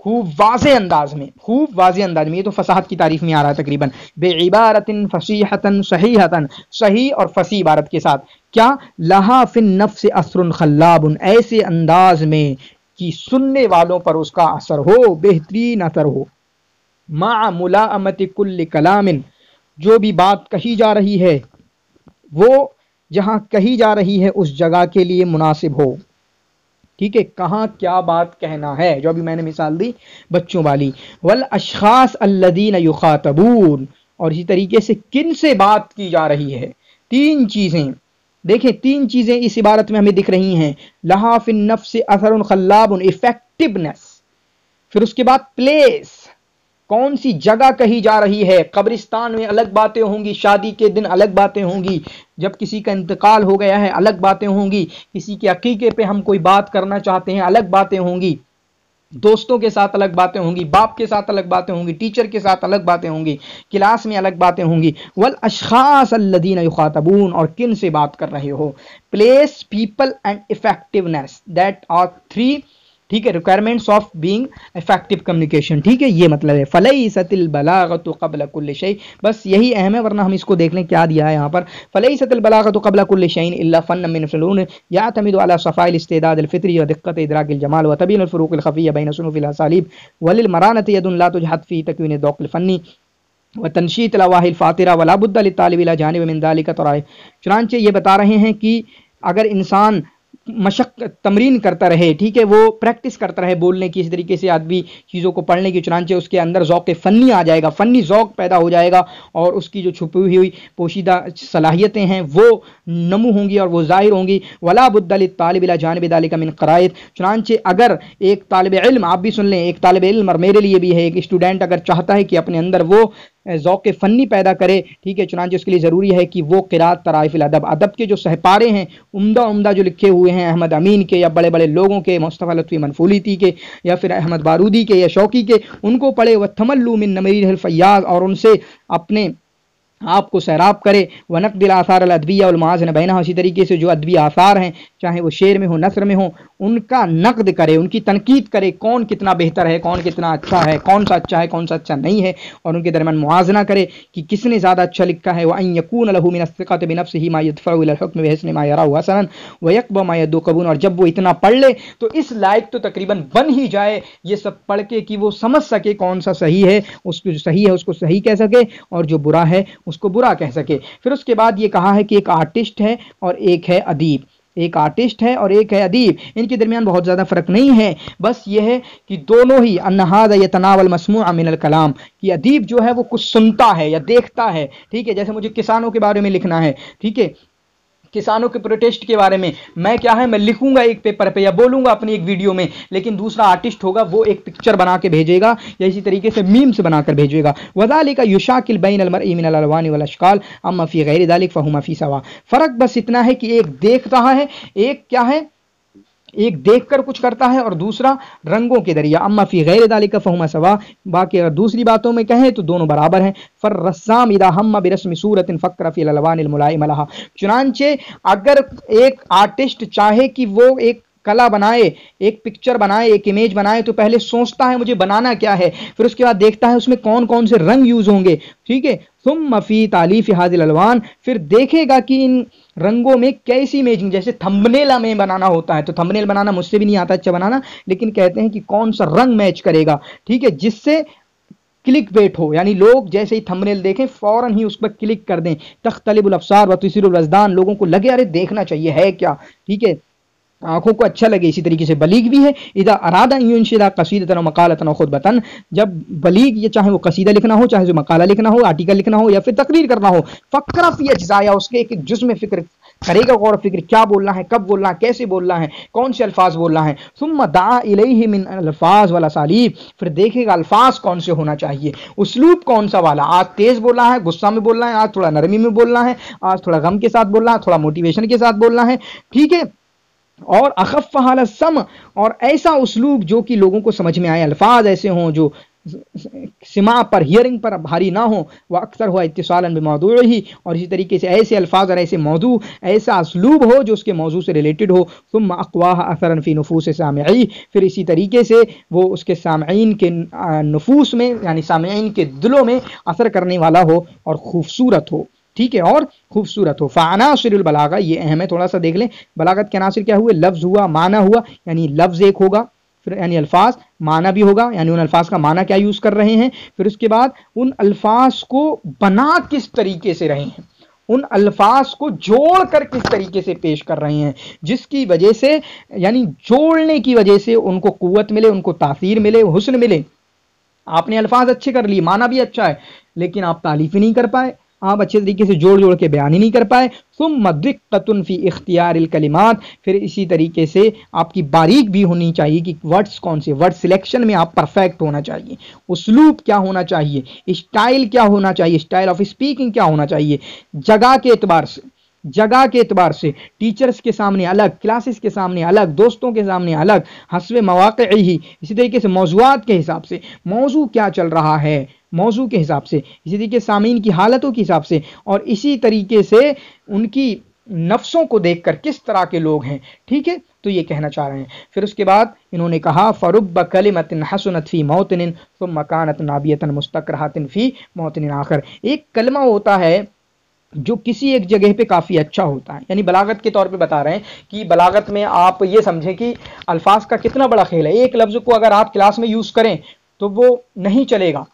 خوب واضح انداز میں، خوب واضح انداز میں. یہ تو فصاحت کی تعریف میں آ رہا ہے تقریباً. بے عبارت فصیحتن صحیحتن، صحیح اور فصیح عبارت کے ساتھ. کیا؟ لہا فی النفس اثر خلاب، ایسے انداز میں کہ سننے والوں پر اس کا اثر ہو، بہترین اثر ہو. مع ملائمت کل کلام، جو بھی بات کہی جا رہی ہے وہ جہاں کہی جا رہی ہے اس جگہ کے لیے مناسب ہو. ٹھیک ہے، کہاں کیا بات کہنا ہے، جو ابھی میں نے مثال دی بچوں والی. والاشخاص الذین یخاطبون، اور اسی طریقے سے کن سے بات کی جا رہی ہے. تین چیزیں دیکھیں، تین چیزیں اس عبارت میں ہمیں دکھ رہی ہیں. لہا فی النفس اثر خلاب، افیکٹونیس. پھر اس کے بعد پلیس، کون سی جگہ کہی جا رہی ہے. قبرستان میں الگ باتیں ہوں گی، شادی کے دن الگ باتیں ہوں گی، جب کسی کا انتقال ہو گیا ہے الگ باتیں ہوں گی، کسی کے عقیقے پہ ہم کوئی بات کرنا چاہتے ہیں الگ باتیں ہوں گی، دوستوں کے ساتھ الگ باتیں ہوں گی، باپ کے ساتھ الگ باتیں ہوں گی، ٹیچر کے ساتھ الگ باتیں ہوں گی، کلاس میں الگ باتیں ہوں گی. والاشخاص الذین یخاطبون، اور کن سے بات کر رہے ہو. Place, people and effectiveness, that are three, ٹھیک ہے، requirements of being effective communication. ٹھیک ہے، یہ مطلب ہے. فلیست البلاغۃ قبل کل شیء، بس یہی اہم ہے، ورنہ ہم اس کو دیکھ لیں کیا دیا ہے یہاں پر. فلیست البلاغۃ قبل کل شیء الا فن من فنون يعتمد على صفاء الاستعداد الفطری ودقت ادراک الجمال وتبیین الفروق الخفیہ بین صنوف الاسالیب وللمرانۃ ید لا تجحد في تکوین الذوق الفنی وتنشیط الأواهی الفاطرہ ولا بد للطالب الى جانب من ذلك طرائق. چنانچہ یہ بتا رہے ہیں کہ اگر انسان تمرین کرتا رہے، ٹھیک ہے، وہ پریکٹس کرتا رہے بولنے کی، اس طریقے سے ادبی چیزوں کو پڑھنے کی، چنانچہ اس کے اندر ذوق فنی آ جائے گا، فنی ذوق پیدا ہو جائے گا، اور اس کی جو چھپی ہوئی پوشیدہ صلاحیتیں ہیں وہ نمو ہوں گی اور وہ ظاہر ہوں گی. ولا بد للطالب الى جانب ذلك من قرائط، چنانچہ اگر ایک طالب علم، آپ بھی سن لیں، ایک طالب علم اور میرے لیے بھی ہے، ایک اسٹوڈنٹ اگر چاہتا ہے کہ اپنے اندر وہ ذوق فنی پیدا کرے، ٹھیک ہے، چنانچہ اس کے لیے ضروری ہے کہ وہ قرات طرائف الادب، ادب کے جو سہپارے ہیں عمدہ عمدہ جو لکھے ہوئے ہیں احمد امین کے یا بڑے بڑے لوگوں کے، مصطفیٰ لطفی منفولیتی کے یا پھر احمد بارودی کے یا شوقی کے، ان کو پڑھے. وتملوا من نمیر الفیاض، اور ان سے اپنے آپ کو سیراب کرے. ونقد الاثار الادبیہ والموازنہ بینہا، اسی طریقے سے جو ادبی آثار ہیں چاہے وہ شعر میں ہو نثر میں ہو، ان کا نقد کرے، ان کی تنقید کرے، کون کتنا بہتر ہے، کون کتنا اچھا ہے، کون سا اچھا ہے، کون سا اچھا نہیں ہے، اور ان کے درمیان موازنہ کرے کہ کس نے زیادہ اچھا لکھا ہے. وان یکون له من الثقة بنفسه ما يدفع الى الحكم بحسن ما يراه حسنا ويقبى ما يدعو قبول. اور جب وہ اتنا پڑھ لے تو اس لائق تو تقریباً بن ہی جائے یہ سب پڑھ کے کہ وہ سمجھ سکے کون سا صحیح ہے، اس کو جو صحیح ہے اس کو صحیح کہہ سکے، اور جو برا ہے اس کو برا کہہ سکے. پھر اس کے بعد یہ کہا ہے کہ ایک آرٹسٹ ہے اور ایک ہے ادیب. ایک آرٹسٹ ہے اور ایک ہے ادیب، ان کے درمیان بہت زیادہ فرق نہیں ہے، بس یہ ہے کہ دونوں ہی ان ھذا یتناول مسموع من الکلام، کہ ادیب جو ہے وہ کچھ سنتا ہے یا دیکھتا ہے. ٹھیک ہے، جیسے مجھے کسانوں کے بارے میں لکھنا ہے، ٹھیک ہے، کسانوں کے پروٹیسٹ کے بارے میں کیا ہے، میں لکھوں گا ایک پیپر پہ یا بولوں گا اپنی ایک ویڈیو میں، لیکن دوسرا آرٹسٹ ہوگا وہ ایک پکچر بنا کے بھیجے گا یا اسی طریقے سے میمز بنا کر بھیجے گا. وذالک یشاکل بین المرء من الالوان والاشکال اما فی غیر ذلک فہما فی سوا. فرق بس اتنا ہے کہ ایک دیکھ رہا ہے، ایک کیا ہے، ایک دیکھ کر کچھ کرتا ہے اور دوسرا رنگوں کے ذریعہ. اما فی غیر ذلک فہما سوا، باقی اگر دوسری باتوں میں کہیں تو دونوں برابر ہیں. فالرسام اذا ہم برسم صورت فکر فی الالوان الملائمہ لہا. چنانچہ اگر ایک آرٹسٹ چاہے کہ وہ ایک کلا بنائے، ایک پکچر بنائے، ایک امیج بنائے، تو پہلے سوچتا ہے مجھے بنانا کیا ہے، پھر اس کے بعد دیکھتا ہے اس میں کون کون سے رنگ یوز ہوں گے، ٹھیک ہے. ثم فی تالیف ھذی الالوان، پھر دیکھے گا کہ ان رنگوں میں کیسی امیجنگ، جیسے تھمبنیل ہمیں بنانا ہوتا ہے تو تھمبنیل بنانا مجھ سے بھی نہیں آتا اچھا بنانا، لیکن کہتے ہیں کہ کون سا رنگ میچ کرے گا، ٹھیک ہے، جس سے کلک بیٹ ہو، یعنی لوگ جیسے ہی تھمبنیل دیکھیں فوراً ہی اس پر کلک کر دیں. تختلب الابصار وتسیر الوجدان، لوگوں کو لگے ارے دیکھنا چاہیے ہے کیا، ٹھیک ہے، آنکھوں کو اچھا لگے. اسی طریقے سے بلیغ بھی ہے، اذا اراد ان ينشد قصیدۃ و مقالۃ و خطبۃ، جب بلیغ یہ چاہے وہ قصیدہ لکھنا ہو، چاہے وہ مقالہ لکھنا ہو، آرٹیکل لکھنا ہو یا پھر تقریر کرنا ہو، فکر فی اجزاء، اس کے ایک ایک جز میں فکر کرے گا، غور و فکر کیا بولنا ہے، کب بولنا ہے، کیسے بولنا ہے، کون سے الفاظ بولنا ہے. ثم دعا الیہ من الفاظ والاسالیب، پھر دیکھے گا الفاظ کون سے ہونا چاہیے، اسلوب کون سا والا، آج تیز بولنا ہے، غصہ میں بولنا ہے، آج تھوڑا نرمی میں بولنا ہے، آج تھوڑا غم کے ساتھ بولنا ہے، تھوڑا موٹیویشن کے ساتھ بولنا ہے، ٹھیک ہے. اور اخف علی السمع، اور ایسا اسلوب جو کہ لوگوں کو سمجھ میں آئے، الفاظ ایسے ہوں جو سماع پر، ہیئرنگ پر بھاری نہ ہوں، وہ اکثر ہوا اتصالاً بموضوعہ، اور اسی طریقے سے ایسے الفاظ اور ایسے موضوع، ایسا اسلوب ہو جو اس کے موضوع سے ریلیٹڈ ہو، ثم اقواہ اثراً فی نفوس سامعی، پھر اسی طریقے سے وہ اس کے سامعین کے نفوس میں، یعنی سامعین کے دلوں میں اثر کرنے والا ہو اور خوبصورت ہو، ٹھیک ہے، اور خوبصورت ہو۔ فعناصر البلاغہ، یہ اہم ہے، تھوڑا سا دیکھ لیں بلاغت کے عناصر کیا ہوئے، لفظ ہوا، معنی ہوا، یعنی لفظ ایک ہوگا، پھر یعنی الفاظ، معنی بھی ہوگا، یعنی ان الفاظ کا معنی کیا یوز کر رہے ہیں، پھر اس کے بعد ان الفاظ کو بنا کس طریقے سے رہے ہیں، ان الفاظ کو جوڑ کر کس طریقے سے پیش کر رہے ہیں، جس کی وجہ سے، یعنی جوڑنے کی وجہ سے ان کو قوت ملے، ان کو تاثیر ملے، حسن ملے۔ آپ نے الفاظ اچھے کر لیے، معنی بھی اچھا ہے، لیکن آپ تعلیف ہی نہیں کر پائے، آپ اچھے طریقے سے جوڑ جوڑ کے بیان ہی نہیں کر پائے۔ ثم دقۃ فی اختیار الکلمات، پھر اسی طریقے سے آپ کی باریک بھی ہونی چاہیے کہ ورڈز کون سے، ورڈ سلیکشن میں آپ پرفیکٹ ہونا چاہیے، اسلوب کیا ہونا چاہیے، اسٹائل کیا ہونا چاہیے، اسٹائل آف اسپیکنگ کیا ہونا چاہیے، جگہ کے اعتبار سے، جگہ کے اعتبار سے ٹیچرز کے سامنے الگ، کلاسز کے سامنے الگ، دوستوں کے سامنے الگ، حسب مواقع ہی، اسی طریقے سے موضوعات کے حساب سے، موضوع کیا چل رہا ہے، موضوع کے حساب سے، اسی طریقے سے سامعین کی حالتوں کے حساب سے، اور اسی طریقے سے ان کی نفسوں کو دیکھ کر کس طرح کے لوگ ہیں، ٹھیک ہے، تو یہ کہنا چاہ رہے ہیں۔ پھر اس کے بعد انہوں نے کہا فرب کلمۃ حسنت فی موطن ثم کانت نابیۃ مستکرہۃ فی موطن آخر، ایک کلمہ ہوتا ہے جو کسی ایک جگہ پہ کافی اچھا ہوتا ہے، یعنی بلاغت کے طور پہ بتا رہے ہیں کہ بلاغت میں آپ یہ سمجھیں کہ الفاظ کا کتنا بڑا کھیل ہے، ایک لفظ کو اگر آپ کلاس میں یوز کریں تو وہ نہیں چلے گا،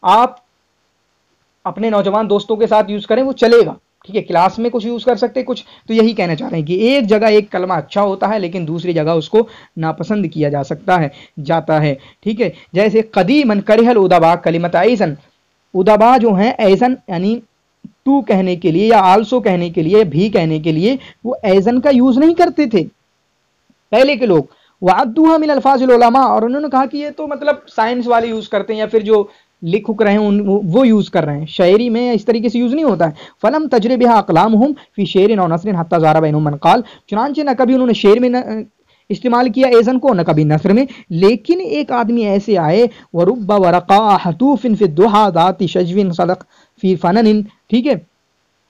آپ اپنے نوجوان دوستوں کے ساتھ یوز کریں وہ چلے گا، ٹھیک ہے، کلاس میں کچھ یوز کر سکتے کچھ، تو یہی کہنا چاہ رہے ہیں کہ ایک جگہ ایک کلمہ اچھا ہوتا ہے لیکن دوسری جگہ اس کو ناپسند کیا جا سکتا ہے، جاتا ہے، ٹھیک ہے، جیسے قدیما کرہ الادباء کلمۃ ایزن، ادبا جو ہیں ایزن یعنی ٹو کہنے کے لیے یا آلسو کہنے کے لیے، بھی کہنے کے لیے وہ ایزن کا یوز نہیں کرتے تھے پہلے کے لوگ، وعدوها من الفاظ العلماء، اور انہوں نے کہا کہ یہ تو مطلب سائنس والے یوز کرتے ہیں یا پھر جو لکھ رہے ہیں وہ یوز کر رہے ہیں، شاعری میں اس طریقے سے یوز نہیں ہوتا ہے۔ فلم تجربہ اقلامہم فی شعر او نثر حتی ظہر بینہم من قال، چنانچہ نہ کبھی انہوں نے شعر میں استعمال کیا ایزن کو، نہ کبھی نثر میں، لیکن ایک آدمی ایسے آئے ورب ورقاء حتوف فی الضحى ذات شجو صدق فی فنن، ٹھیک ہے،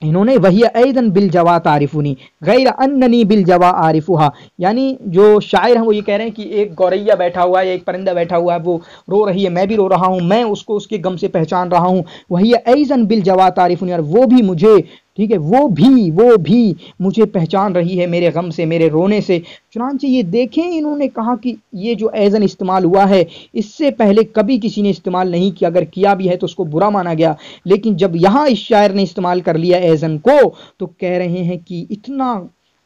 انہوں نے وہی ایدن بالجوا تعرفنی غیر اننی بالجوا عارفها، یعنی جو شاعر ہیں وہ یہ کہہ رہے ہیں کہ ایک گوریا بیٹھا ہوا ہے، ایک پرندہ بیٹھا ہوا ہے، وہ رو رہی ہے، میں بھی رو رہا ہوں، میں اس کو اس کے غم سے پہچان رہا ہوں، وہی ایزن بالجوا تعرفنی، اور وہ بھی مجھے، ٹھیک ہے، وہ بھی مجھے پہچان رہی ہے میرے غم سے، میرے رونے سے۔ چنانچہ یہ دیکھیں انہوں نے کہا کہ یہ جو ایزن استعمال ہوا ہے اس سے پہلے کبھی کسی نے استعمال نہیں کیا، اگر کیا بھی ہے تو اس کو برا مانا گیا، لیکن جب یہاں اس شاعر نے استعمال کر لیا ایزن کو تو کہہ رہے ہیں کہ اتنا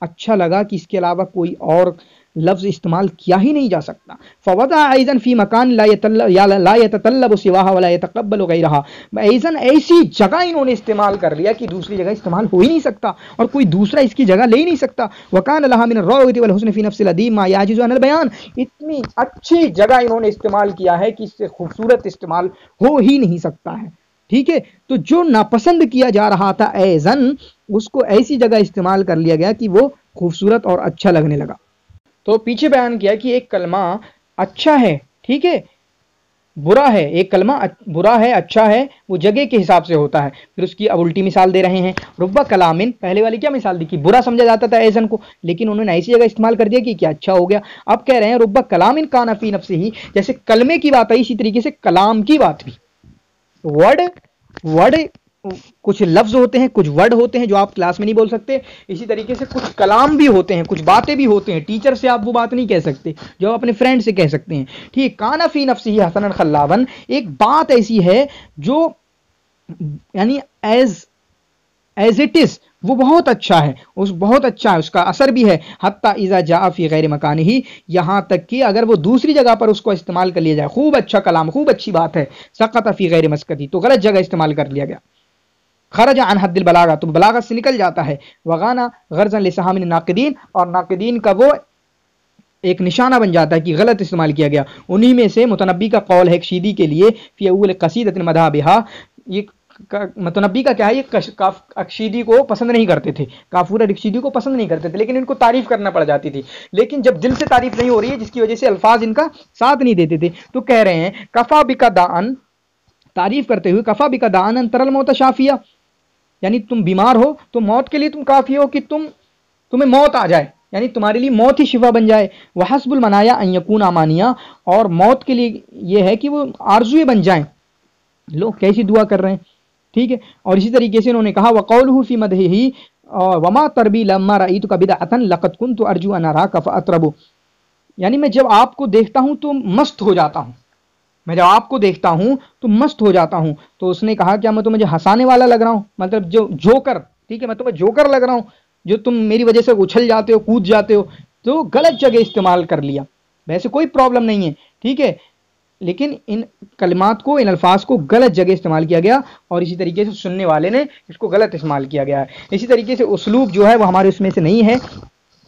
اچھا لگا کہ اس کے علاوہ کوئی اور لفظ استعمال کیا ہی نہیں جا سکتا۔ فوضع ایزن فی مکان لا یتطلب سواها ولا یتقبل غیرها، ایزن ایسی جگہ انہوں نے استعمال کر لیا کہ دوسری جگہ استعمال ہو ہی نہیں سکتا اور کوئی دوسرا اس کی جگہ لے ہی نہیں سکتا۔ وکان لها من الروعۃ والحسن فی نفس الادیم ما یعجز عن البیان، اتنی اچھی جگہ انہوں نے استعمال کیا ہے کہ اس سے خوبصورت استعمال ہو ہی نہیں سکتا ہے، ٹھیک ہے، تو جو ناپسند کیا جا رہا تھا ایزن، اس کو ایسی جگہ استعمال کر لیا گیا کہ وہ خوبصورت اور اچھا لگنے لگا۔ تو پیچھے بیان کیا کہ ایک کلمہ اچھا ہے، ٹھیک ہے، برا ہے، ایک کلمہ برا ہے، اچھا ہے، وہ جگہ کے حساب سے ہوتا ہے۔ پھر اس کی اب الٹی مثال دے رہے ہیں، رب کلامن، پہلے والی کیا مثال دی کہ برا سمجھا جاتا تھا ایزن کو، لیکن انہوں نے ایسی جگہ استعمال کر دیا کہ کیا اچھا ہو گیا۔ اب کہہ رہے ہیں رب کلامن کان فی نفسہ ہی، جیسے کلمے کی بات آئی اسی طریقے سے کلام کی بات بھی، ورڈ کچھ لفظ ہوتے ہیں، کچھ ورڈ ہوتے ہیں جو آپ کلاس میں نہیں بول سکتے، اسی طریقے سے کچھ کلام بھی ہوتے ہیں، کچھ باتیں بھی ہوتے ہیں، ٹیچر سے آپ وہ بات نہیں کہہ سکتے جو آپ اپنے فرینڈ سے کہہ سکتے ہیں، ٹھیک۔ کان فی نفسہ حسنا خلابا، ایک بات ایسی ہے جو یعنی ایز اٹ از وہ بہت اچھا ہے، بہت اچھا ہے، اس کا اثر بھی ہے، حتی اذا جاء فی غیر مکانہ، یہاں تک کہ اگر وہ دوسری جگہ پر اس کو استعمال کر لیا جائے، خوب اچھا کلام، خوب اچھی بات ہے، سقط فی غیر مسکتی، تو غلط جگہ استعمال کر لیا گیا، خرج عن حد البلاغہ، تو بلاغت سے نکل جاتا ہے، وغانا غرضا لسہام الناقدین، اور ناقدین کا وہ ایک نشانہ بن جاتا ہے کہ غلط استعمال کیا گیا۔ انہی میں سے متنبی کا قول ہے ایک شیدی کے لیے، فی اول قصیدۃ مدح بہا، یہ متنبی کا کیا ہے، یہ اکشیدی کو پسند نہیں کرتے تھے، کافور اور اکشیدی کو پسند نہیں کرتے تھے، لیکن ان کو تعریف کرنا پڑ جاتی تھی. لیکن جب دل سے تعریف نہیں ہو رہی ہے، جس کی وجہ سے الفاظ ان کا ساتھ نہیں دیتے تھے، تو کہہ رہے ہیں کفا بکا دان، تعریف کرتے ہوئے کفا بکا دان ان ترل موت شافیہ، یعنی تم بیمار ہو تو موت کے لیے تم کافی ہو کہ تمہیں موت آ جائے، یعنی تمہارے لیے موت ہی شفا بن جائے. وحسب المنایا ان یکون امانیہ، اور موت کے لیے یہ ہے کہ وہ آرزویں بن جائیں. لوگ کیسی دعا کر رہے ہیں، ٹھیک ہے. اور اسی طریقے سے انہوں نے کہا وقولہ فی مدحہ وما تربی لما رأیتک بدعۃ لقد کنت ارجو ان اراک فاطرب، یعنی میں جب آپ کو دیکھتا ہوں تو مست ہو جاتا ہوں، میں جب آپ کو دیکھتا ہوں تو مست ہو جاتا ہوں. تو اس نے کہا کیا میں تمہیں ہنسانے والا لگ رہا ہوں، مطلب جو جوکر، ٹھیک ہے، میں تمہیں جوکر لگ رہا ہوں جو تم میری وجہ سے اچھل جاتے ہو، کود جاتے ہو. تو غلط جگہ استعمال کر لیا، ویسے کوئی پرابلم نہیں ہے، ٹھیک ہے، لیکن ان کلمات کو، ان الفاظ کو غلط جگہ استعمال کیا گیا، اور اسی طریقے سے سننے والے نے اس کو غلط استعمال کیا گیا ہے. اسی طریقے سے اسلوب جو ہے وہ ہمارے اس میں سے نہیں ہے،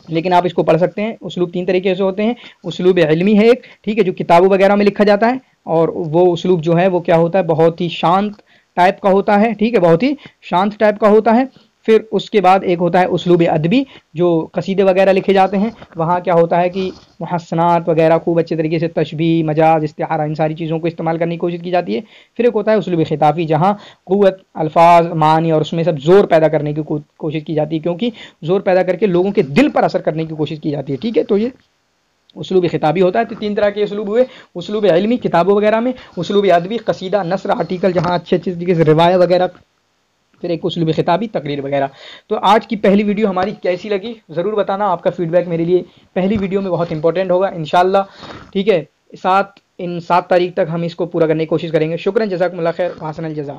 لیکن آپ اس کو پڑھ سکتے ہیں. اسلوب 3 طریقے سے ہوتے ہیں. اسلوب علمی ہے ایک، ٹھیک ہے، جو کتابوں وغیرہ میں لکھا جاتا ہے، اور وہ اسلوب جو ہے وہ کیا ہوتا ہے، بہت ہی شانت ٹائپ کا ہوتا ہے، ٹھیک ہے، بہت ہی شانت ٹائپ کا ہوتا ہے. پھر اس کے بعد ایک ہوتا ہے اسلوب ادبی، جو قصیدے وغیرہ لکھے جاتے ہیں، وہاں کیا ہوتا ہے کہ محسنات وغیرہ خوب اچھے طریقے سے تشبیہ، مجاز، استعارہ، ان ساری چیزوں کو استعمال کرنے کی کوشش کی جاتی ہے. پھر ایک ہوتا ہے اسلوب خطابی، جہاں قوت الفاظ، معنی اور اس میں سب زور پیدا کرنے کی کوشش کی جاتی ہے، کیونکہ زور پیدا کر کے لوگوں کے دل پر اثر کرنے کی کوشش کی جاتی ہے، ٹھیک ہے. تو یہ اسلوب خطابی ہوتا ہے. تو 3 طرح کے اسلوب ہوئے، اسلوب علمی کتابوں وغیرہ میں، اسلوب ادبی قصیدہ، نثر، آرٹیکل، جہاں اچھے طریقے سے روایت وغیرہ، پھر ایک اسلوب خطابی تقریر وغیرہ. تو آج کی پہلی ویڈیو ہماری کیسی لگی ضرور بتانا، آپ کا فیڈ بیک میرے لیے پہلی ویڈیو میں بہت امپورٹنٹ ہوگا انشاءاللہ، ٹھیک ہے. ان 7 تاریخ تک ہم اس کو پورا کرنے کی کوشش کریں گے. شکراً، جزاکم اللہ خیر، وحسن الجزا.